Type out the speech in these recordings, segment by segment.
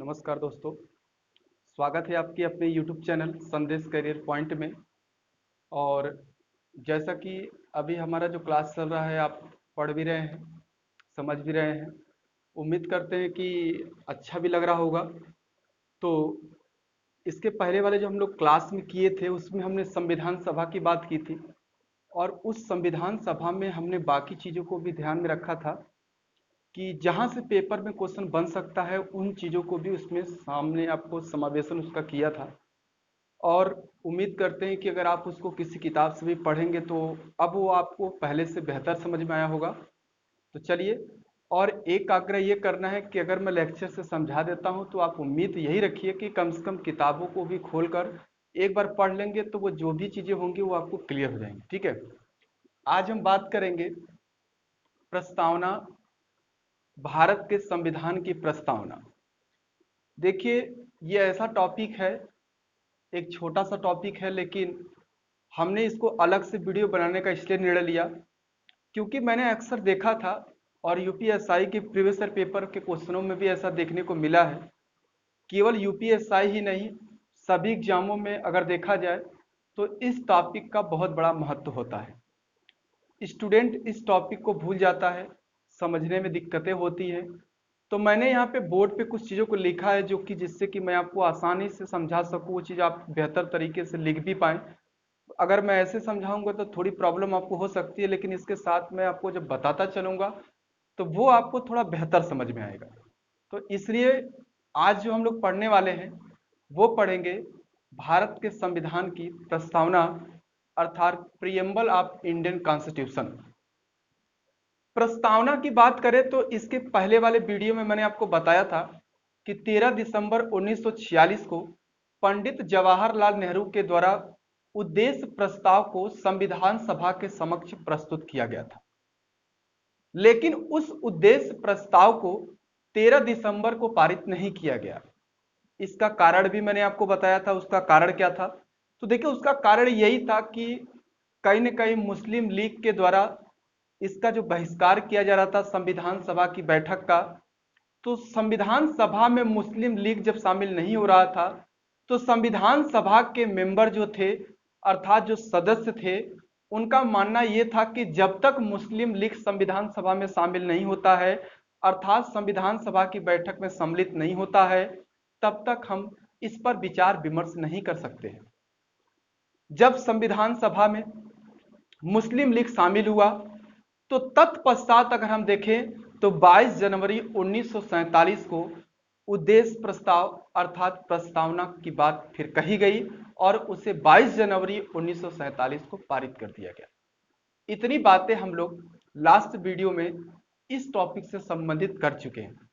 नमस्कार दोस्तों। स्वागत है आपके अपने YouTube चैनल संदेश करियर पॉइंट में। और जैसा कि अभी हमारा जो क्लास चल रहा है आप पढ़ भी रहे हैं, समझ भी रहे हैं। उम्मीद करते हैं कि अच्छा भी लग रहा होगा। तो इसके पहले वाले जो हम लोग क्लास में किए थे उसमें हमने संविधान सभा की बात की थी, और उस संविधान सभा में हमने बाकी चीज़ों को भी ध्यान में रखा था कि जहाँ से पेपर में क्वेश्चन बन सकता है उन चीज़ों को भी उसमें सामने आपको समावेशन उसका किया था। और उम्मीद करते हैं कि अगर आप उसको किसी किताब से भी पढ़ेंगे तो अब वो आपको पहले से बेहतर समझ में आया होगा। तो चलिए, और एक आग्रह ये करना है कि अगर मैं लेक्चर से समझा देता हूँ तो आप उम्मीद यही रखिए कि कम से कम किताबों को भी खोलकर एक बार पढ़ लेंगे तो वो जो भी चीज़ें होंगी वो आपको क्लियर हो जाएंगी। ठीक है, आज हम बात करेंगे प्रस्तावना, भारत के संविधान की प्रस्तावना। देखिए, ये ऐसा टॉपिक है, एक छोटा सा टॉपिक है, लेकिन हमने इसको अलग से वीडियो बनाने का इसलिए निर्णय लिया क्योंकि मैंने अक्सर देखा था और यूपीएसआई के प्रीवियस ईयर पेपर के क्वेश्चनों में भी ऐसा देखने को मिला है। केवल यूपीएसआई ही नहीं, सभी एग्जामों में अगर देखा जाए तो इस टॉपिक का बहुत बड़ा महत्व होता है। स्टूडेंट इस टॉपिक को भूल जाता है, समझने में दिक्कतें होती हैं। तो मैंने यहाँ पे बोर्ड पे कुछ चीज़ों को लिखा है जो कि जिससे कि मैं आपको आसानी से समझा सकूँ, वो चीज़ आप बेहतर तरीके से लिख भी पाएँ। अगर मैं ऐसे समझाऊंगा तो थोड़ी प्रॉब्लम आपको हो सकती है, लेकिन इसके साथ मैं आपको जब बताता चलूंगा तो वो आपको थोड़ा बेहतर समझ में आएगा। तो इसलिए आज जो हम लोग पढ़ने वाले हैं वो पढ़ेंगे भारत के संविधान की प्रस्तावना, अर्थात प्रियम्बल ऑफ इंडियन कॉन्स्टिट्यूशन। प्रस्तावना की बात करें तो इसके पहले वाले वीडियो में मैंने आपको बताया था कि 13 दिसंबर 1946 को पंडित जवाहरलाल नेहरू के द्वारा उद्देश्य प्रस्ताव को संविधान सभा के समक्ष प्रस्तुत किया गया था। लेकिन उस उद्देश्य प्रस्ताव को 13 दिसंबर को पारित नहीं किया गया। इसका कारण भी मैंने आपको बताया था। उसका कारण क्या था? तो देखिए, उसका कारण यही था कि कहीं न कहीं मुस्लिम लीग के द्वारा इसका जो बहिष्कार किया जा रहा था संविधान सभा की बैठक का, तो संविधान सभा में मुस्लिम लीग जब शामिल नहीं हो रहा था तो संविधान सभा के मेंबर जो थे, अर्थात जो सदस्य थे, उनका मानना यह था कि जब तक मुस्लिम लीग संविधान सभा में शामिल नहीं होता है, अर्थात संविधान सभा की बैठक में सम्मिलित नहीं होता है, तब तक हम इस पर विचार विमर्श नहीं कर सकते हैं। जब संविधान सभा में मुस्लिम लीग शामिल हुआ तो तत्पश्चात अगर हम देखें तो 22 जनवरी 1947 को उद्देश्य प्रस्ताव अर्थात प्रस्तावना की बात फिर कही गई और उसे 22 जनवरी 1947 को पारित कर दिया गया। इतनी बातें हम लोग लास्ट वीडियो में इस टॉपिक से संबंधित कर चुके हैं।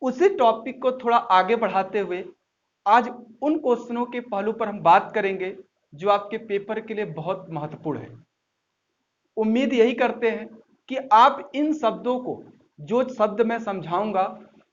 उसी टॉपिक को थोड़ा आगे बढ़ाते हुए आज उन क्वेश्चनों के पहलू पर हम बात करेंगे जो आपके पेपर के लिए बहुत महत्वपूर्ण है। उम्मीद यही करते हैं कि आप इन शब्दों को, जो शब्द मैं समझाऊंगा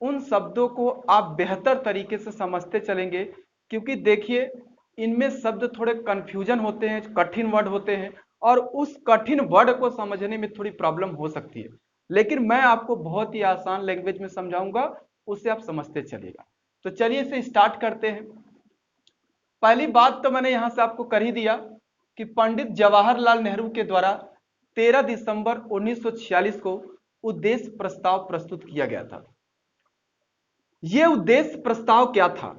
उन शब्दों को आप बेहतर तरीके से समझते चलेंगे, क्योंकि देखिए इनमें शब्द थोड़े कंफ्यूजन होते हैं, कठिन वर्ड होते हैं, और उस कठिन वर्ड को समझने में थोड़ी प्रॉब्लम हो सकती है, लेकिन मैं आपको बहुत ही आसान लैंग्वेज में समझाऊंगा, उससे आप समझते चलिएगा। तो चलिए इसे स्टार्ट करते हैं। पहली बात तो मैंने यहां से आपको कर ही दिया कि पंडित जवाहरलाल नेहरू के द्वारा 13 दिसंबर 1946 को उद्देश्य प्रस्ताव प्रस्तुत किया गया था। यह उद्देश्य प्रस्ताव क्या था?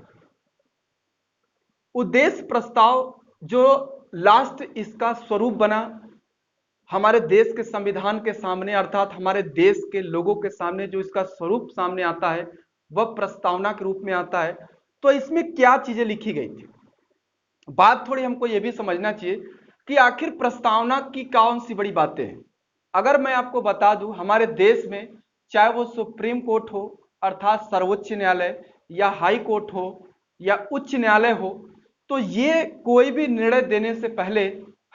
उद्देश्य प्रस्ताव जो लास्ट इसका स्वरूप बना हमारे देश के संविधान के सामने, अर्थात हमारे देश के लोगों के सामने जो इसका स्वरूप सामने आता है वह प्रस्तावना के रूप में आता है। तो इसमें क्या चीजें लिखी गई थी? बात थोड़ी हमको यह भी समझना चाहिए कि आखिर प्रस्तावना की कौन सी बड़ी बातें हैं। अगर मैं आपको बता दूं, हमारे देश में चाहे वो सुप्रीम कोर्ट हो अर्थात सर्वोच्च न्यायालय, या हाई कोर्ट हो या उच्च न्यायालय हो, तो ये कोई भी निर्णय देने से पहले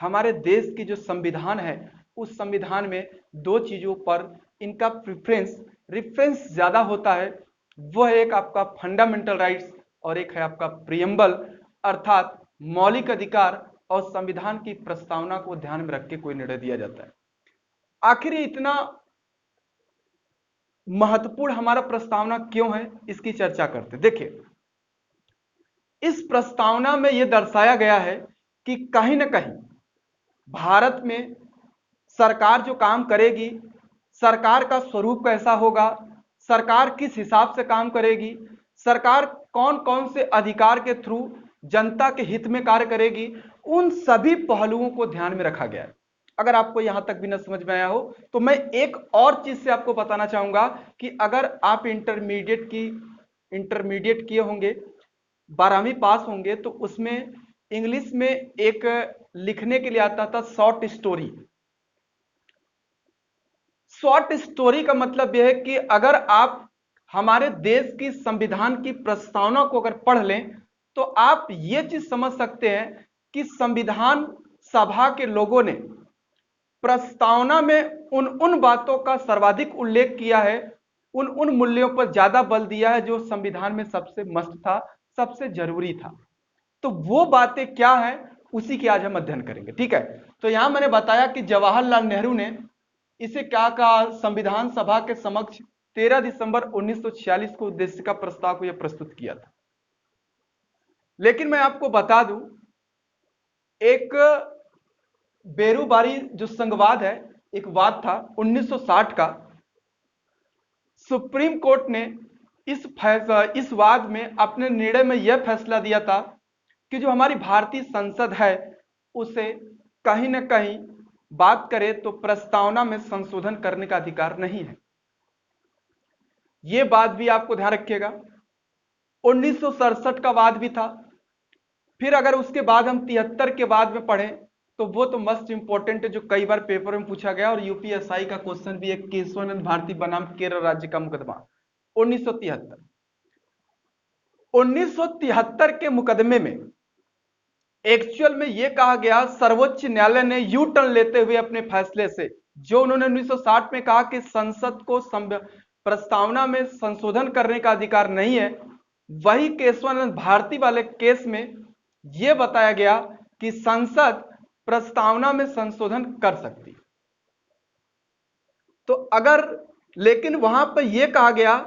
हमारे देश की जो संविधान है उस संविधान में दो चीजों पर इनका रेफरेंस ज्यादा होता है। वह एक आपका फंडामेंटल राइट्स और एक है आपका प्रियम्बल अर्थात मौलिक अधिकार, और संविधान की प्रस्तावना को ध्यान में रख के कोई निर्णय दिया जाता है। आखिर इतना महत्वपूर्ण हमारा प्रस्तावना क्यों है, इसकी चर्चा करते। देखिए, इस प्रस्तावना में यह दर्शाया गया है कि कहीं ना कहीं भारत में सरकार जो काम करेगी, सरकार का स्वरूप कैसा होगा, सरकार किस हिसाब से काम करेगी, सरकार कौन कौन से अधिकार के थ्रू जनता के हित में कार्य करेगी, उन सभी पहलुओं को ध्यान में रखा गया है। अगर आपको यहां तक भी न समझ में आया हो तो मैं एक और चीज से आपको बताना चाहूंगा कि अगर आप इंटरमीडिएट किए होंगे, 12वीं पास होंगे, तो उसमें इंग्लिश में एक लिखने के लिए आता था शॉर्ट स्टोरी। शॉर्ट स्टोरी का मतलब यह है कि अगर आप हमारे देश की संविधान की प्रस्तावना को अगर पढ़ लें तो आप यह चीज समझ सकते हैं कि संविधान सभा के लोगों ने प्रस्तावना में उन बातों का सर्वाधिक उल्लेख किया है, उन मूल्यों पर ज्यादा बल दिया है जो संविधान में सबसे मस्ट था, सबसे जरूरी था। तो वो बातें क्या है, उसी की आज हम अध्ययन करेंगे। ठीक है, तो यहां मैंने बताया कि जवाहरलाल नेहरू ने इसे क्या कहा, संविधान सभा के समक्ष 13 दिसंबर 1946 को उद्देशिका प्रस्ताव को यह प्रस्तुत किया था। लेकिन मैं आपको बता दूं, एक बेरूबारी जो संघवाद है, एक वाद था 1960 का। सुप्रीम कोर्ट ने इस वाद में अपने निर्णय में यह फैसला दिया था कि जो हमारी भारतीय संसद है उसे कहीं ना कहीं बात करें तो प्रस्तावना में संशोधन करने का अधिकार नहीं है। यह बात भी आपको ध्यान रखिएगा। 1967 का वाद भी था। फिर अगर उसके बाद हम 73 के बाद में पढ़ें तो वो तो मोस्ट इंपॉर्टेंट है, जो कई बार पेपर में पूछा गया और यूपीएसआई का क्वेश्चन भी है, केशवानंद भारती बनाम केरल राज्य का मुकदमा 1973। 1973 के मुकदमे में एक्चुअल में यह कहा गया, सर्वोच्च न्यायालय ने यू टर्न लेते हुए अपने फैसले से, जो उन्होंने 1960 में कहा कि संसद को प्रस्तावना में संशोधन करने का अधिकार नहीं है, वही केशवानंद भारती वाले केस में यह बताया गया कि संसद प्रस्तावना में संशोधन कर सकती। तो अगर, लेकिन वहां पर यह कहा गया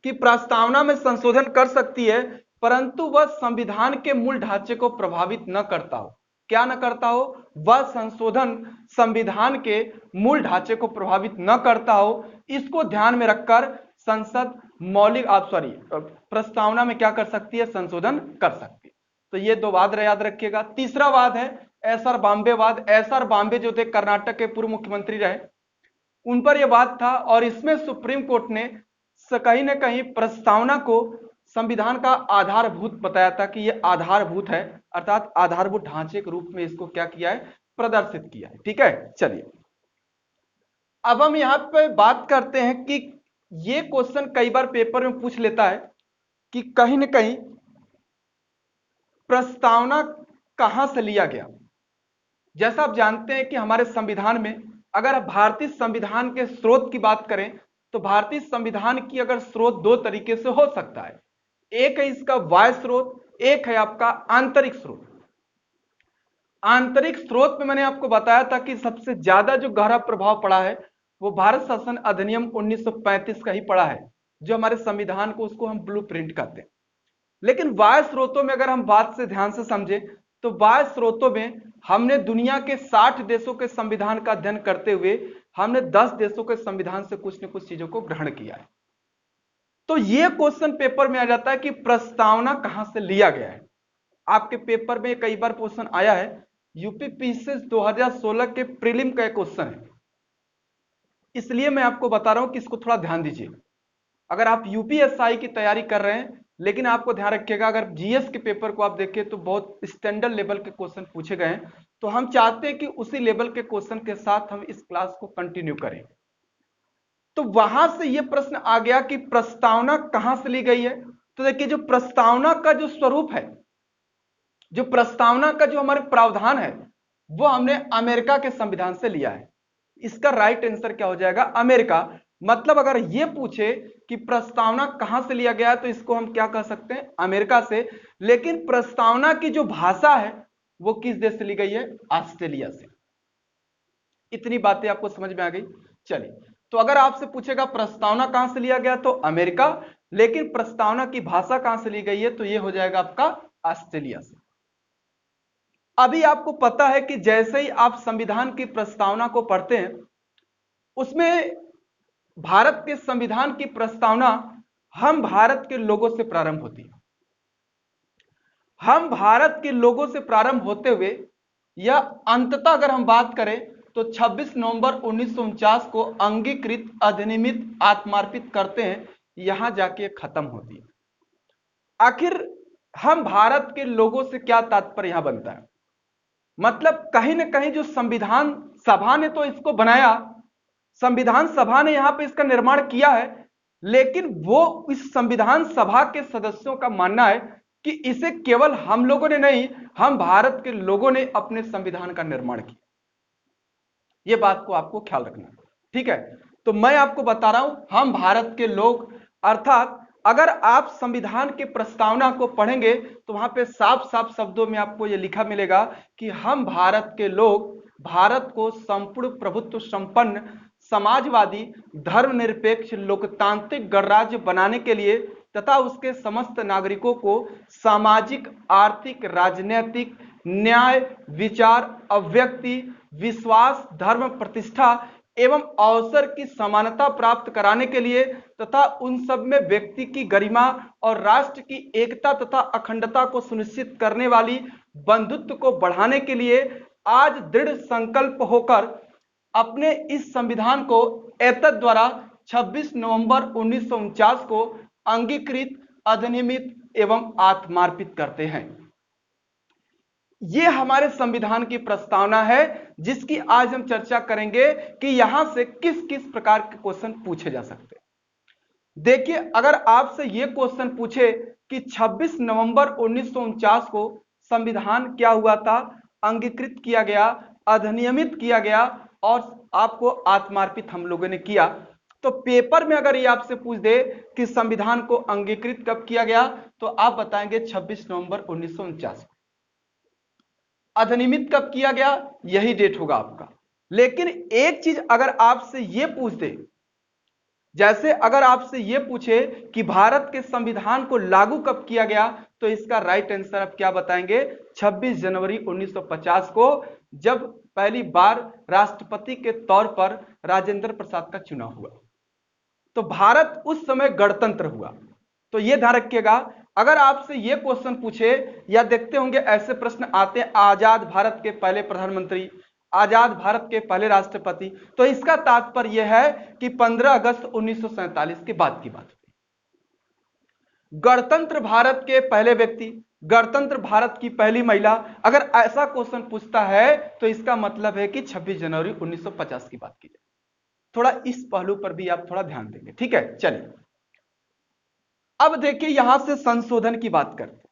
कि प्रस्तावना में संशोधन कर सकती है, परंतु वह संविधान के मूल ढांचे को प्रभावित न करता हो। क्या न करता हो? वह संशोधन संविधान के मूल ढांचे को प्रभावित न करता हो। इसको ध्यान में रखकर संसद प्रस्तावना में क्या कर सकती है? संशोधन कर सकती है। तो ये दो वाद याद रखिएगा। तीसरा वाद है एसआर बॉम्बे वाद। एसआर बॉम्बे जो थे कर्नाटक के पूर्व मुख्यमंत्री रहे, उन पर यह बात था और इसमें सुप्रीम कोर्ट ने कहीं ना कहीं प्रस्तावना को संविधान का आधारभूत बताया था कि यह आधारभूत है, अर्थात आधारभूत ढांचे के रूप में इसको क्या किया है? प्रदर्शित किया है। ठीक है, चलिए अब हम यहां पे बात करते हैं कि यह क्वेश्चन कई बार पेपर में पूछ लेता है कि कहीं ना कहीं प्रस्तावना कहां से लिया गया। जैसा आप जानते हैं कि हमारे संविधान में, अगर आप भारतीय संविधान के स्रोत की बात करें तो भारतीय संविधान की अगर स्रोत दो तरीके से हो सकता है। एक है इसका बाह्य स्रोत, एक है आपका आंतरिक स्रोत। आंतरिक स्रोत में मैंने आपको बताया था कि सबसे ज्यादा जो गहरा प्रभाव पड़ा है वो भारत शासन अधिनियम 1935 का ही पड़ा है, जो हमारे संविधान को, उसको हम ब्लूप्रिंट कहते हैं। लेकिन बाह्य स्रोतों में अगर हम बात से ध्यान से समझे तो बाह्य स्रोतों में हमने दुनिया के 60 देशों के संविधान का अध्ययन करते हुए हमने 10 देशों के संविधान से कुछ न कुछ चीजों को ग्रहण किया है। तो यह क्वेश्चन पेपर में आ जाता है कि प्रस्तावना कहां से लिया गया है। आपके पेपर में कई बार क्वेश्चन आया है, यूपीपीएससी 2016 के प्रीलिम का क्वेश्चन है, इसलिए मैं आपको बता रहा हूं कि इसको थोड़ा ध्यान दीजिए। अगर आप यूपीएसआई की तैयारी कर रहे हैं, लेकिन आपको ध्यान रखिएगा अगर जीएस के पेपर को आप देखें तो बहुत स्टैंडर्ड लेवल के क्वेश्चन पूछे गए हैं, तो हम चाहते हैं कि उसी लेवल के क्वेश्चन के साथ हम इस क्लास को कंटिन्यू करें। तो वहां से यह प्रश्न आ गया कि प्रस्तावना कहां से ली गई है। तो देखिए, जो प्रस्तावना का जो स्वरूप है, जो प्रस्तावना का जो हमारे प्रावधान है, वो हमने अमेरिका के संविधान से लिया है। इसका राइट आंसर क्या हो जाएगा? अमेरिका। मतलब अगर यह पूछे कि प्रस्तावना कहां से लिया गया है तो इसको हम क्या कह सकते हैं? अमेरिका से। लेकिन प्रस्तावना की जो भाषा है वो किस देश से ली गई है? ऑस्ट्रेलिया से। इतनी बातें आपको समझ में आ गई। चलिए तो अगर आपसे पूछेगा प्रस्तावना कहां से लिया गया तो अमेरिका, लेकिन प्रस्तावना की भाषा कहां से ली गई है तो यह हो जाएगा आपका ऑस्ट्रेलिया से। अभी आपको पता है कि जैसे ही आप संविधान की प्रस्तावना को पढ़ते हैं, उसमें भारत के संविधान की प्रस्तावना हम भारत के लोगों से प्रारंभ होती है। हम भारत के लोगों से प्रारंभ होते हुए यह अंततः अगर हम बात करें तो 26 नवंबर 1949 को अंगीकृत, अधिनियमित, आत्मार्पित करते हैं, यहां जाके खत्म होती है। आखिर हम भारत के लोगों से क्या तात्पर्य यहां बनता है, मतलब कहीं ना कहीं जो संविधान सभा ने तो इसको बनाया, संविधान सभा ने यहां पे इसका निर्माण किया है, लेकिन वो इस संविधान सभा के सदस्यों का मानना है कि इसे केवल हम लोगों ने नहीं, हम भारत के लोगों ने अपने संविधान का निर्माण किया। यह बात को आपको ख्याल रखना है, ठीक है। तो मैं आपको बता रहा हूं हम भारत के लोग, अर्थात अगर आप संविधान के प्रस्तावना को पढ़ेंगे तो वहां पे साफ साफ शब्दों में आपको यह लिखा मिलेगा कि हम भारत के लोग भारत को संपूर्ण प्रभुत्व संपन्न, समाजवादी, धर्मनिरपेक्ष, लोकतांत्रिक गणराज्य बनाने के लिए तथा उसके समस्त नागरिकों को सामाजिक, आर्थिक, राजनीतिक, न्याय, विचार, अभिव्यक्ति, विश्वास, धर्म, प्रतिष्ठा एवं अवसर की समानता प्राप्त कराने के लिए तथा उन सब में व्यक्ति की गरिमा और राष्ट्र की एकता तथा अखंडता को सुनिश्चित करने वाली बंधुत्व को बढ़ाने के लिए आज दृढ़ संकल्प होकर अपने इस संविधान को एतद द्वारा 26 नवंबर 1949 को अंगीकृत, अधिनियमित एवं आत्मार्पित करते हैं। यह हमारे संविधान की प्रस्तावना है जिसकी आज हम चर्चा करेंगे कि यहां से किस किस प्रकार के क्वेश्चन पूछे जा सकते हैं। देखिए, अगर आपसे यह क्वेश्चन पूछे कि 26 नवंबर 1949 को संविधान क्या हुआ था, अंगीकृत किया गया, अधिनियमित किया गया और आपको आत्मार्पित हम लोगों ने किया, तो पेपर में अगर ये आपसे पूछ दे कि संविधान को अंगीकृत कब किया गया तो आप बताएंगे 26 नवंबर 1949। अधिनियमित कब किया गया, यही डेट होगा आपका। लेकिन एक चीज अगर आपसे यह पूछ दे, जैसे अगर आपसे यह पूछे कि भारत के संविधान को लागू कब किया गया तो इसका राइट आंसर आप क्या बताएंगे, 26 जनवरी 1950 को, जब पहली बार राष्ट्रपति के तौर पर राजेंद्र प्रसाद का चुनाव हुआ। तो भारत उस समय गणतंत्र हुआ। तो यह ध्यान रखिएगा, अगर आपसे यह क्वेश्चन पूछे या देखते होंगे ऐसे प्रश्न आते हैं, आजाद भारत के पहले प्रधानमंत्री, आजाद भारत के पहले राष्ट्रपति, तो इसका तात्पर्य यह है कि 15 अगस्त 1947 के बाद की बात होगी। गणतंत्र भारत के पहले व्यक्ति, गणतंत्र भारत की पहली महिला, अगर ऐसा क्वेश्चन पूछता है तो इसका मतलब है कि 26 जनवरी 1950 की बात की जाए। थोड़ा इस पहलू पर भी आप थोड़ा ध्यान देंगे, ठीक है। चलिए अब देखिए यहां से संशोधन की बात करते हैं।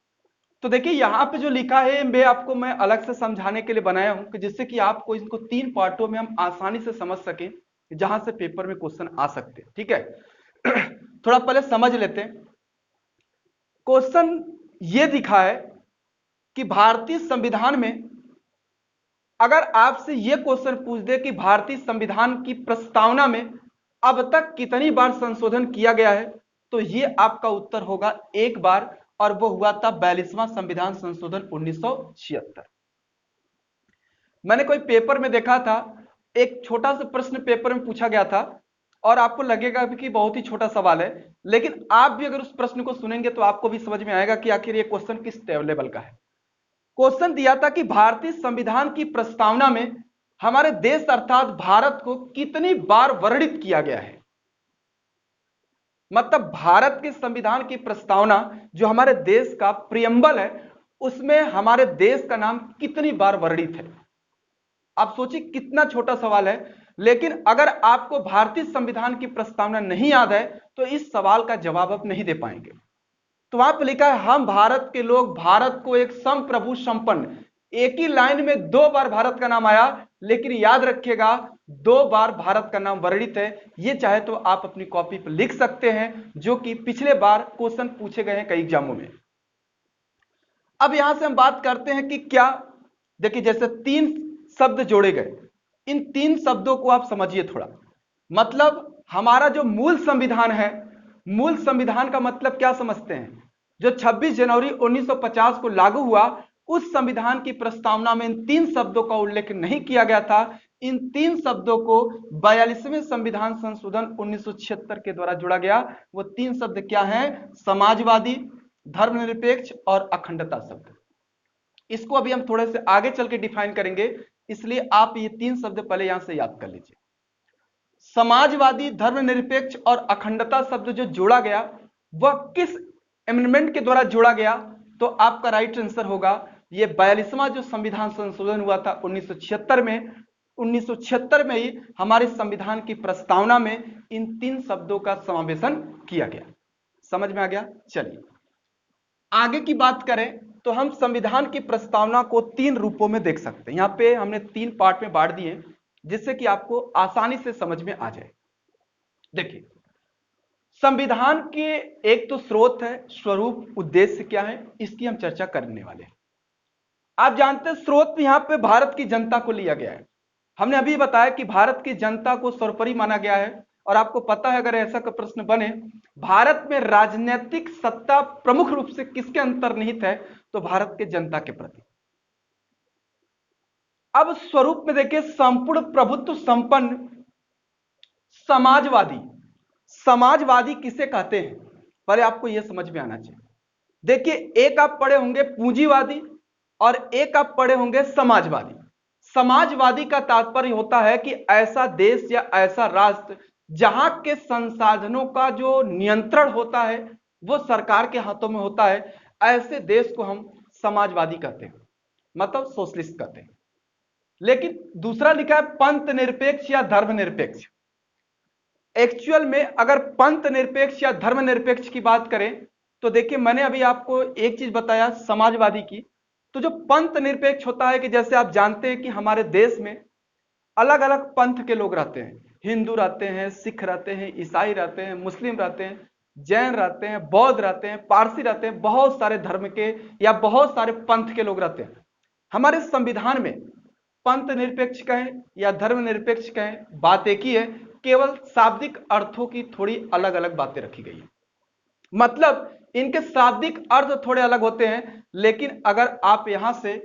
तो देखिए यहां पे जो लिखा है मैं अलग से समझाने के लिए बनाया हूं कि जिससे कि आपको इसको 3 पार्टों में हम आसानी से समझ सके, जहां से पेपर में क्वेश्चन आ सकते हैं, ठीक है। थोड़ा पहले समझ लेते हैं। क्वेश्चन ये दिखा है कि भारतीय संविधान में, अगर आपसे यह क्वेश्चन पूछ दे कि भारतीय संविधान की प्रस्तावना में अब तक कितनी बार संशोधन किया गया है, तो यह आपका उत्तर होगा 1 बार, और वो हुआ था 42वां संविधान संशोधन 1976। मैंने कोई पेपर में देखा था, एक छोटा सा प्रश्न पेपर में पूछा गया था और आपको लगेगा कि बहुत ही छोटा सवाल है, लेकिन आप भी अगर उस प्रश्न को सुनेंगे तो आपको भी समझ में आएगा कि आखिर ये क्वेश्चन किस लेवल का है। क्वेश्चन दिया था कि भारतीय संविधान की प्रस्तावना में हमारे देश अर्थात भारत को कितनी बार वर्णित किया गया है। मतलब भारत के संविधान की प्रस्तावना जो हमारे देश का प्रियम्बल है, उसमें हमारे देश का नाम कितनी बार वर्णित है। आप सोचिए कितना छोटा सवाल है, लेकिन अगर आपको भारतीय संविधान की प्रस्तावना नहीं याद है तो इस सवाल का जवाब आप नहीं दे पाएंगे। तो वहां पर लिखा है हम भारत के लोग भारत को एक संप्रभु संपन्न, एक ही लाइन में 2 बार भारत का नाम आया, लेकिन याद रखिएगा 2 बार भारत का नाम वर्णित है। ये चाहे तो आप अपनी कॉपी पर लिख सकते हैं, जो कि पिछले बार क्वेश्चन पूछे गए हैं कई एग्जामों में। अब यहां से हम बात करते हैं कि क्या, देखिए जैसे 3 शब्द जोड़े गए, इन 3 शब्दों को आप समझिए थोड़ा। मतलब हमारा जो मूल संविधान है, मूल संविधान का मतलब क्या समझते हैं? जो 26 जनवरी 1950 को लागू हुआ, उस संविधान की प्रस्तावना में इन 3 शब्दों का उल्लेख नहीं किया गया था। इन 3 शब्दों को 42वें संविधान संशोधन 1976 के द्वारा जोड़ा गया। वो 3 शब्द क्या हैं? समाजवादी, धर्मनिरपेक्ष और अखंडता शब्द। इसको अभी हम थोड़े से आगे चल के डिफाइन करेंगे, इसलिए आप ये 3 शब्द पहले यहां से याद कर लीजिए। समाजवादी, धर्मनिरपेक्ष और अखंडता शब्द जो जोड़ा गया, वह किस एमेंडमेंट के द्वारा जोड़ा गया? तो आपका राइट आंसर होगा ये 42वां जो संविधान संशोधन हुआ था 1976 में। 1976 में ही हमारे संविधान की प्रस्तावना में इन 3 शब्दों का समावेशन किया गया। समझ में आ गया? चलिए आगे की बात करें तो हम संविधान की प्रस्तावना को 3 रूपों में देख सकते हैं। यहां पे हमने 3 पार्ट में बांट दिए जिससे कि आपको आसानी से समझ में आ जाए। देखिए, संविधान के एक तो स्रोत है, स्वरूप, उद्देश्य क्या है, इसकी हम चर्चा करने वाले हैं। आप जानते हैं स्रोत यहां पे भारत की जनता को लिया गया है। हमने अभी बताया कि भारत की जनता को सर्वोपरि माना गया है। और आपको पता है, अगर ऐसा का प्रश्न बने, भारत में राजनीतिक सत्ता प्रमुख रूप से किसके अंतर्निहित है? तो भारत के जनता के प्रति। अब स्वरूप में देखिए, संपूर्ण प्रभुत्व संपन्न समाजवादी। समाजवादी किसे कहते हैं? पहले आपको यह समझ में आना चाहिए। देखिए, एक आप पढ़े होंगे पूंजीवादी और एक आप पढ़े होंगे समाजवादी। समाजवादी का तात्पर्य होता है कि ऐसा देश या ऐसा राष्ट्र जहां के संसाधनों का जो नियंत्रण होता है वो सरकार के हाथों में होता है, ऐसे देश को हम समाजवादी कहते हैं, मतलब सोशलिस्ट कहते हैं। लेकिन दूसरा लिखा है पंथ निरपेक्ष या धर्मनिरपेक्ष। एक्चुअल में अगर पंथ निरपेक्ष या धर्मनिरपेक्ष की बात करें तो देखिए, मैंने अभी आपको एक चीज बताया समाजवादी की। तो जो पंथ निरपेक्ष होता है कि जैसे आप जानते हैं कि हमारे देश में अलग अलग पंथ के लोग रहते हैं। हिंदू रहते हैं, सिख रहते हैं, ईसाई रहते हैं, मुस्लिम रहते हैं, जैन रहते हैं, बौद्ध रहते हैं, पारसी रहते हैं, बहुत सारे धर्म के या बहुत सारे पंथ के लोग रहते हैं। हमारे संविधान में पंथ निरपेक्ष कहें या धर्मनिरपेक्ष कहें, बात एक ही है, केवल शाब्दिक अर्थों की थोड़ी अलग अलग बातें रखी गई है। मतलब इनके शाब्दिक अर्थ थोड़े अलग होते हैं, लेकिन अगर आप यहां से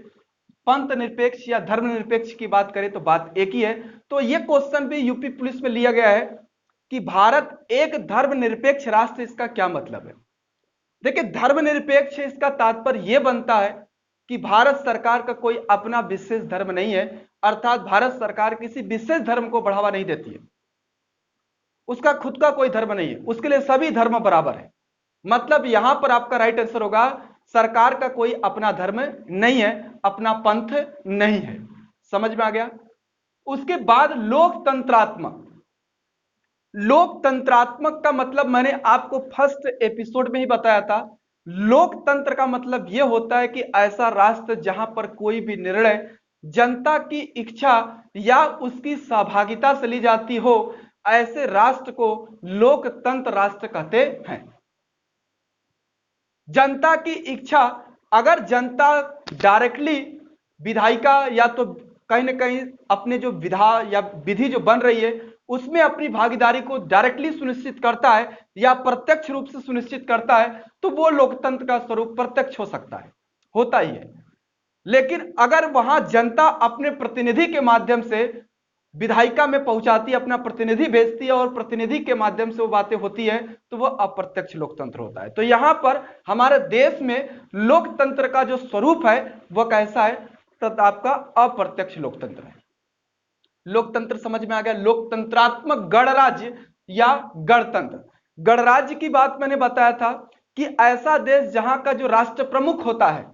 पंथ निरपेक्ष या धर्मनिरपेक्ष की बात करें तो बात एक ही है। तो यह क्वेश्चन भी यूपी पुलिस में लिया गया है कि भारत एक धर्मनिरपेक्ष राष्ट्र, इसका क्या मतलब है? देखिए, धर्मनिरपेक्ष इसका तात्पर्य यह बनता है कि भारत सरकार का कोई अपना विशेष धर्म नहीं है, अर्थात भारत सरकार किसी विशेष धर्म को बढ़ावा नहीं देती है। उसका खुद का कोई धर्म नहीं है, उसके लिए सभी धर्म बराबर है। मतलब यहां पर आपका राइट आंसर होगा सरकार का कोई अपना धर्म नहीं है, अपना पंथ नहीं है। समझ में आ गया? उसके बाद लोकतंत्रात्मक। लोकतंत्रात्मक का मतलब मैंने आपको फर्स्ट एपिसोड में ही बताया था। लोकतंत्र का मतलब यह होता है कि ऐसा राष्ट्र जहां पर कोई भी निर्णय जनता की इच्छा या उसकी सहभागिता से ली जाती हो, ऐसे राष्ट्र को लोकतंत्र राष्ट्र कहते हैं। जनता की इच्छा, अगर जनता डायरेक्टली विधायिका या तो कहीं ना कहीं अपने जो विधा या विधि जो बन रही है उसमें अपनी भागीदारी को डायरेक्टली सुनिश्चित करता है या प्रत्यक्ष रूप से सुनिश्चित करता है, तो वो लोकतंत्र का स्वरूप प्रत्यक्ष हो सकता है, होता ही है। लेकिन अगर वहां जनता अपने प्रतिनिधि के माध्यम से विधायिका में पहुंचाती है, अपना प्रतिनिधि भेजती है और प्रतिनिधि के माध्यम से वो बातें होती है, तो वह अप्रत्यक्ष लोकतंत्र होता है। तो यहां पर हमारे देश में लोकतंत्र का जो स्वरूप है वह कैसा है? तो आपका अप्रत्यक्ष लोकतंत्र है। लोकतंत्र समझ में आ गया? लोकतंत्रात्मक गणराज्य या गणतंत्र। गणराज्य की बात मैंने बताया था कि ऐसा देश जहां का जो राष्ट्र प्रमुख होता है,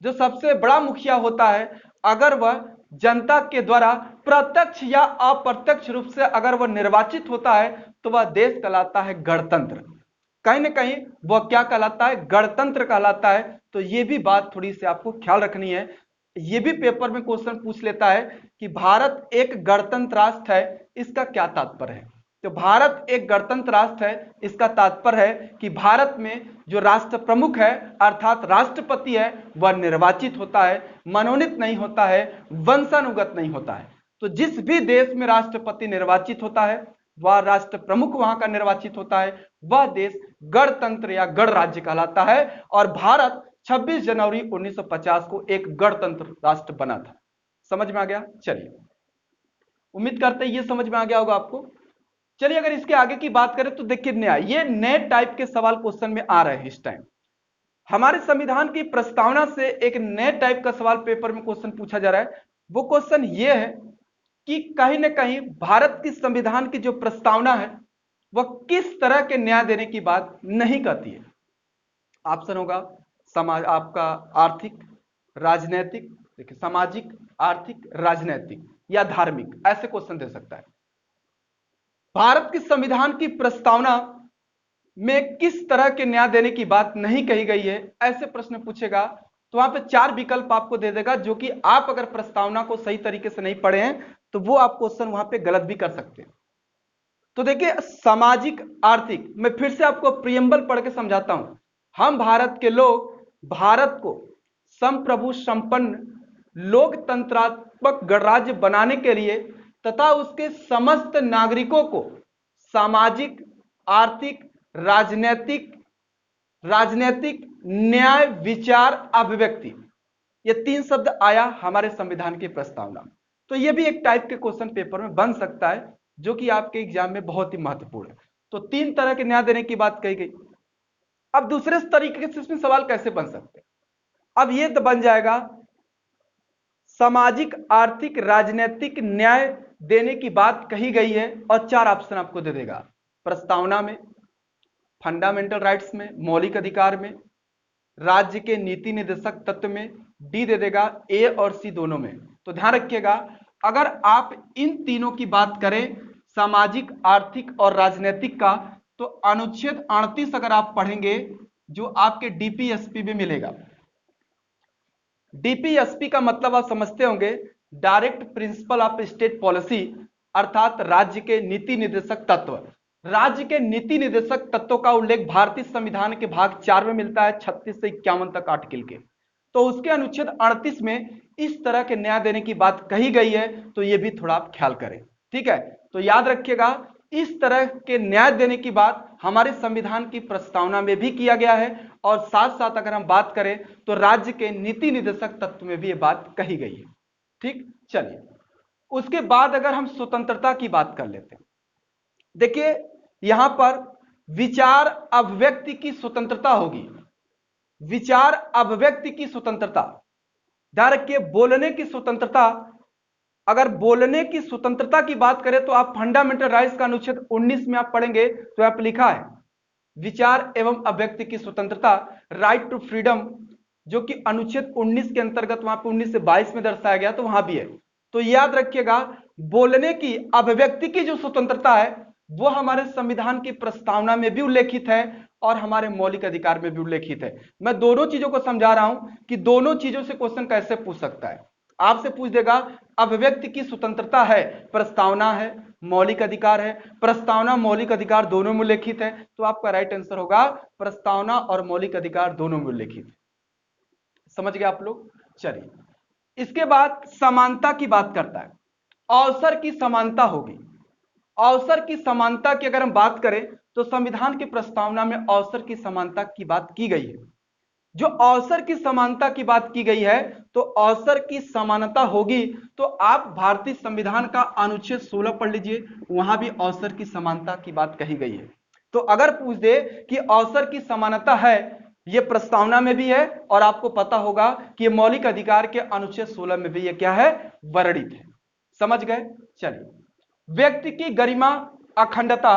जो सबसे बड़ा मुखिया होता है, अगर वह जनता के द्वारा प्रत्यक्ष या अप्रत्यक्ष रूप से अगर वह निर्वाचित होता है तो वह देश कहलाता है गणतंत्र। कहीं ना कहीं वह क्या कहलाता है? गणतंत्र कहलाता है। तो यह भी बात थोड़ी सी आपको ख्याल रखनी है। यह भी पेपर में क्वेश्चन पूछ लेता है कि भारत एक गणतंत्र राष्ट्र है, इसका क्या तात्पर्य है? तो भारत एक गणतंत्र राष्ट्र है, इसका तात्पर्य है कि भारत में जो राष्ट्र प्रमुख है अर्थात राष्ट्रपति है वह निर्वाचित होता है, मनोनीत नहीं होता है, वंशानुगत नहीं होता है। तो जिस भी देश में राष्ट्रपति निर्वाचित होता है, वह राष्ट्र प्रमुख वहां का निर्वाचित होता है, वह देश गणतंत्र या गणराज्य कहलाता है। और भारत 26 जनवरी 1950 को एक गणतंत्र राष्ट्र बना था। समझ में आ गया? चलिए, उम्मीद करते हैं ये समझ में आ गया होगा आपको। चलिए, अगर इसके आगे की बात करें तो देखिए, नया ये नए टाइप के सवाल क्वेश्चन में आ रहे हैं इस टाइम। हमारे संविधान की प्रस्तावना से एक नए टाइप का सवाल पेपर में क्वेश्चन पूछा जा रहा है। वो क्वेश्चन ये है कि कहीं ना कहीं भारत की संविधान की जो प्रस्तावना है वह किस तरह के न्याय देने की बात नहीं करती है। ऑप्शन होगा समाज, आपका आर्थिक, राजनैतिक, देखिए सामाजिक, आर्थिक, राजनैतिक या धार्मिक, ऐसे क्वेश्चन दे सकता है। भारत की संविधान की प्रस्तावना में किस तरह के न्याय देने की बात नहीं कही गई है, ऐसे प्रश्न पूछेगा तो वहां पे 4 विकल्प आपको दे देगा, जो कि आप अगर प्रस्तावना को सही तरीके से नहीं पढ़े हैं तो वो आप क्वेश्चन वहां पे गलत भी कर सकते हैं। तो देखिए, सामाजिक, आर्थिक, मैं फिर से आपको प्रियम्बल पढ़ के समझाता हूं। हम भारत के लोग भारत को संप्रभु संपन्न लोकतंत्रात्मक गणराज्य बनाने के लिए तथा उसके समस्त नागरिकों को सामाजिक, आर्थिक, राजनैतिक न्याय, विचार, अभिव्यक्ति, ये 3 शब्द आया हमारे संविधान की प्रस्तावना में। तो ये भी एक टाइप के क्वेश्चन पेपर में बन सकता है, जो कि आपके एग्जाम में बहुत ही महत्वपूर्ण है। तो 3 तरह के न्याय देने की बात कही गई। अब दूसरे तरीके से इसमें सवाल कैसे बन सकते हैं? अब ये तो बन जाएगा सामाजिक, आर्थिक, राजनीतिक न्याय देने की बात कही गई है और 4 ऑप्शन आपको दे देगा। प्रस्तावना में, फंडामेंटल राइट्स में, मौलिक अधिकार में, राज्य के नीति निर्देशक तत्व में, डी दे देगा ए और सी दोनों में। तो ध्यान रखिएगा, अगर आप इन तीनों की बात करें, सामाजिक, आर्थिक और राजनीतिक का, तो अनुच्छेद 38 अगर आप पढ़ेंगे जो आपके डीपीएसपी में मिलेगा। डीपीएसपी का मतलब आप समझते होंगे, direct principle of state policy, अर्थात राज्य के नीति निर्देशक तत्व। राज्य के नीति निर्देशक तत्वों का उल्लेख भारतीय संविधान के भाग 4 में मिलता है, 36 से 51 तक आर्टिकल के। तो उसके अनुच्छेद 38 में इस तरह के न्याय देने की बात कही गई है, तो यह भी थोड़ा आप ख्याल करें, ठीक है। तो याद रखिएगा, इस तरह के न्याय देने की बात हमारे संविधान की प्रस्तावना में भी किया गया है, और साथ साथ अगर हम बात करें तो राज्य के नीति निर्देशक तत्व में भी यह बात कही गई है, ठीक। चलिए, उसके बाद अगर हम स्वतंत्रता की बात कर लेते हैं, देखिए यहां पर विचार अभिव्यक्ति की स्वतंत्रता होगी। विचार अभिव्यक्ति की स्वतंत्रता, ध्यान रखिए, बोलने की स्वतंत्रता। अगर बोलने की स्वतंत्रता की बात करें तो आप फंडामेंटल राइट्स का अनुच्छेद 19 में आप पढ़ेंगे तो आप लिखा है विचार एवं अभिव्यक्ति की स्वतंत्रता, राइट टू फ्रीडम, जो कि अनुच्छेद 19 के अंतर्गत वहां पे 19 से 22 में दर्शाया गया, तो वहां भी है। तो याद रखिएगा, बोलने की, अभिव्यक्ति की जो स्वतंत्रता है वो हमारे संविधान की प्रस्तावना में भी उल्लेखित है और हमारे मौलिक अधिकार में भी उल्लेखित है। मैं दोनों चीजों को समझा रहा हूं कि दोनों चीजों से क्वेश्चन कैसे पूछ सकता है। आपसे पूछ देगा अभिव्यक्ति की स्वतंत्रता है, प्रस्तावना है, मौलिक अधिकार है, प्रस्तावना मौलिक अधिकार दोनों में उल्लेखित है, तो आपका राइट आंसर होगा प्रस्तावना और मौलिक अधिकार दोनों में उल्लेखित है। समझ गए आप लोग? चलिए, इसके बाद समानता की बात करता है। अवसर की समानता होगी। अवसर की समानता की अगर हम बात करें तो संविधान की प्रस्तावना में अवसर की समानता की बात की गई है। जो अवसर की समानता की बात की गई है, तो अवसर की समानता होगी तो आप भारतीय संविधान का अनुच्छेद 16 पढ़ लीजिए, वहां भी अवसर की समानता की बात कही गई है। तो अगर पूछ दे कि अवसर की समानता है, यह प्रस्तावना में भी है और आपको पता होगा कि मौलिक अधिकार के अनुच्छेद 16 में भी यह क्या है, वर्णित है। समझ गए? चलिए, व्यक्ति की गरिमा, अखंडता,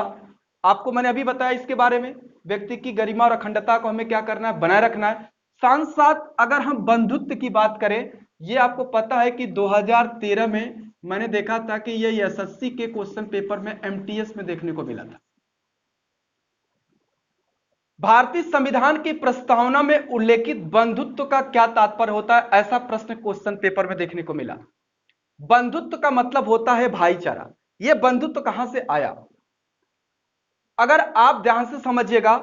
आपको मैंने अभी बताया इसके बारे में। व्यक्ति की गरिमा और अखंडता को हमें क्या करना है, बनाए रखना है। साथ साथ अगर हम बंधुत्व की बात करें, ये आपको पता है कि 2013 में मैंने देखा था कि ये एसएससी के क्वेश्चन पेपर में एमटीएस में देखने को मिला था। भारतीय संविधान की प्रस्तावना में उल्लेखित बंधुत्व का क्या तात्पर्य होता है, ऐसा प्रश्न क्वेश्चन पेपर में देखने को मिला। बंधुत्व का मतलब होता है भाईचारा। यह बंधुत्व कहां से आया, अगर आप ध्यान से समझिएगा,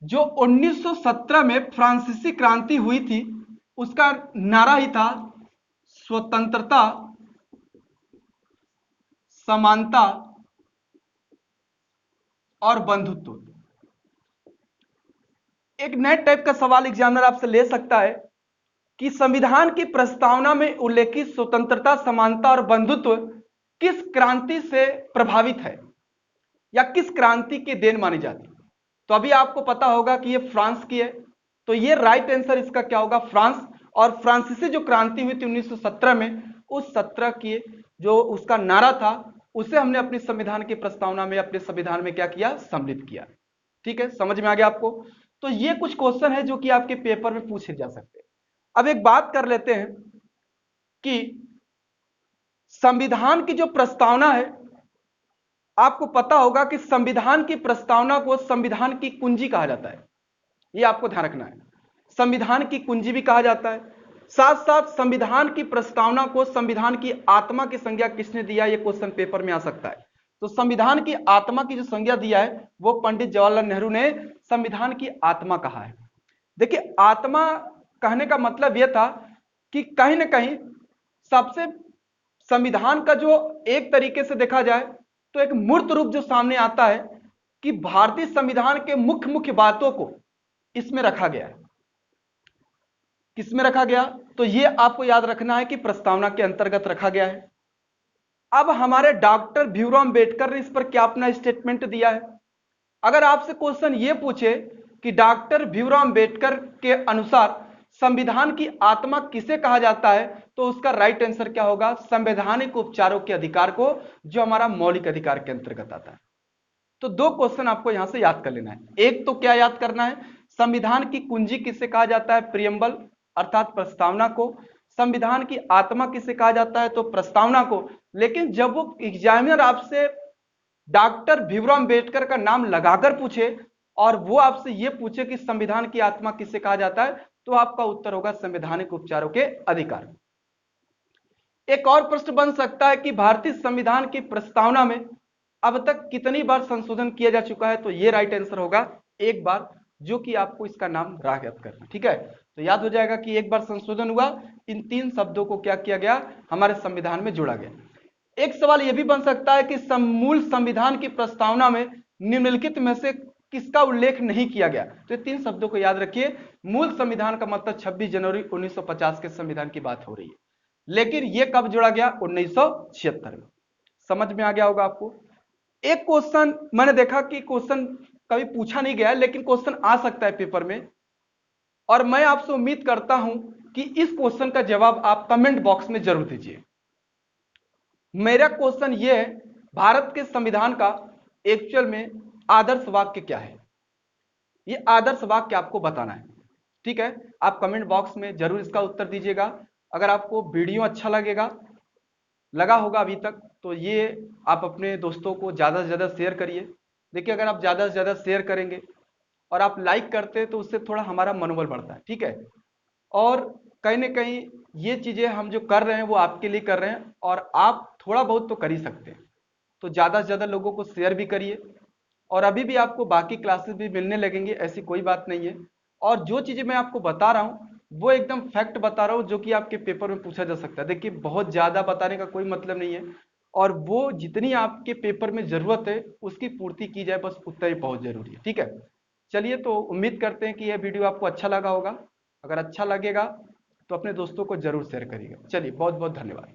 जो 1917 में फ्रांसीसी क्रांति हुई थी, उसका नारा ही था स्वतंत्रता, समानता और बंधुत्व। एक नए टाइप का सवाल एग्जामिनर आपसे ले सकता है कि संविधान की प्रस्तावना में उल्लेखित स्वतंत्रता, समानता और बंधुत्व किस क्रांति से प्रभावित है या किस क्रांति की देन मानी जाती है। तो अभी आपको पता होगा कि ये फ्रांस की है, तो ये राइट आंसर इसका क्या होगा, फ्रांस। और फ्रांसीसी जो क्रांति हुई थी 1917 में, उस 17 की जो उसका नारा था उसे हमने अपने संविधान की प्रस्तावना में, अपने संविधान में क्या किया, सम्मिलित किया। ठीक है, समझ में आ गया आपको। तो ये कुछ क्वेश्चन है जो कि आपके पेपर में पूछे जा सकते हैं। अब एक बात कर लेते हैं कि संविधान की जो प्रस्तावना है, आपको पता होगा कि संविधान की प्रस्तावना को संविधान की कुंजी कहा जाता है। यह आपको ध्यान रखना है, संविधान की कुंजी भी कहा जाता है। साथ साथ संविधान की प्रस्तावना को संविधान की आत्मा की संज्ञा किसने दिया, यह क्वेश्चन पेपर में आ सकता है। तो संविधान की आत्मा की जो संज्ञा दिया है वो पंडित जवाहरलाल नेहरू ने संविधान की आत्मा कहा है। देखिए, आत्मा कहने का मतलब यह था कि कहीं ना कहीं सबसे संविधान का जो एक तरीके से देखा जाए तो एक मूर्त रूप जो सामने आता है कि भारतीय संविधान के मुख्य मुख्य बातों को इसमें रखा गया है। किसमें रखा गया, तो यह आपको याद रखना है कि प्रस्तावना के अंतर्गत रखा गया है। अब हमारे डॉक्टर भीमराव अंबेडकर ने इस पर क्या अपना स्टेटमेंट दिया है। अगर आपसे क्वेश्चन यह पूछे कि डॉक्टर भीमराव अंबेडकर के अनुसार संविधान की आत्मा किसे कहा जाता है, तो उसका राइट आंसर क्या होगा, संवैधानिक उपचारों के अधिकार को, जो हमारा मौलिक अधिकार के अंतर्गत आता है। तो दो क्वेश्चन आपको यहां से याद कर लेना है। एक तो क्या याद करना है, संविधान की कुंजी किसे कहा जाता है, प्रियम्बल अर्थात प्रस्तावना को। संविधान की आत्मा किसे कहा जाता है, तो प्रस्तावना को। लेकिन जब वो एग्जामिनर आपसे डॉक्टर भीमराव अंबेडकर का नाम लगाकर पूछे और वो आपसे यह पूछे कि संविधान की आत्मा किसे कहा जाता है, तो आपका उत्तर होगा संवैधानिक उपचारों के अधिकार। एक और प्रश्न बन सकता है कि भारतीय संविधान की प्रस्तावना में अब तक कितनी बार संशोधन किया जा चुका है, तो यह राइट आंसर होगा एक बार, जो कि आपको इसका नाम याद करना। ठीक है, तो याद हो जाएगा कि एक बार संशोधन हुआ, इन तीन शब्दों को क्या किया गया, हमारे संविधान में जोड़ा गया। एक सवाल यह भी बन सकता है कि मूल संविधान की प्रस्तावना में निम्नलिखित में से किसका उल्लेख नहीं किया गया। तो ये तीन शब्दों को याद रखिए। मूल संविधान का मतलब 26 जनवरी 1950 के संविधान की बात हो रही है, लेकिन यह कब जोड़ा गया, 1976 में। समझ में आ गया होगा आपको। एक क्वेश्चन मैंने देखा कि क्वेश्चन कभी पूछा नहीं गया, लेकिन क्वेश्चन आ सकता है पेपर में, और मैं आपसे उम्मीद करता हूं कि इस क्वेश्चन का जवाब आप कमेंट बॉक्स में जरूर दीजिए। मेरा क्वेश्चन यह है, भारत के संविधान का एक्चुअल में आदर्श वाक्य क्या है, यह आदर्श वाक्य आपको बताना है। ठीक है, आप कमेंट बॉक्स में जरूर इसका उत्तर दीजिएगा। अगर आपको वीडियो अच्छा लगा होगा अभी तक, तो ये आप अपने दोस्तों को ज़्यादा से ज़्यादा शेयर करिए। देखिए, अगर आप ज़्यादा से ज़्यादा शेयर करेंगे और आप लाइक करते हैं तो उससे थोड़ा हमारा मनोबल बढ़ता है। ठीक है, और कहीं ना कहीं ये चीज़ें हम जो कर रहे हैं वो आपके लिए कर रहे हैं, और आप थोड़ा बहुत तो कर ही सकते हैं। तो ज़्यादा से ज़्यादा लोगों को शेयर भी करिए। और अभी भी आपको बाकी क्लासेस भी मिलने लगेंगे, ऐसी कोई बात नहीं है। और जो चीज़ें मैं आपको बता रहा हूँ वो एकदम फैक्ट बता रहा हूँ, जो कि आपके पेपर में पूछा जा सकता है। देखिए, बहुत ज़्यादा बताने का कोई मतलब नहीं है, और वो जितनी आपके पेपर में ज़रूरत है उसकी पूर्ति की जाए, बस उतना ही बहुत ज़रूरी है। ठीक है, चलिए, तो उम्मीद करते हैं कि यह वीडियो आपको अच्छा लगा होगा। अगर अच्छा लगेगा तो अपने दोस्तों को जरूर शेयर करिएगा। चलिए, बहुत बहुत धन्यवाद।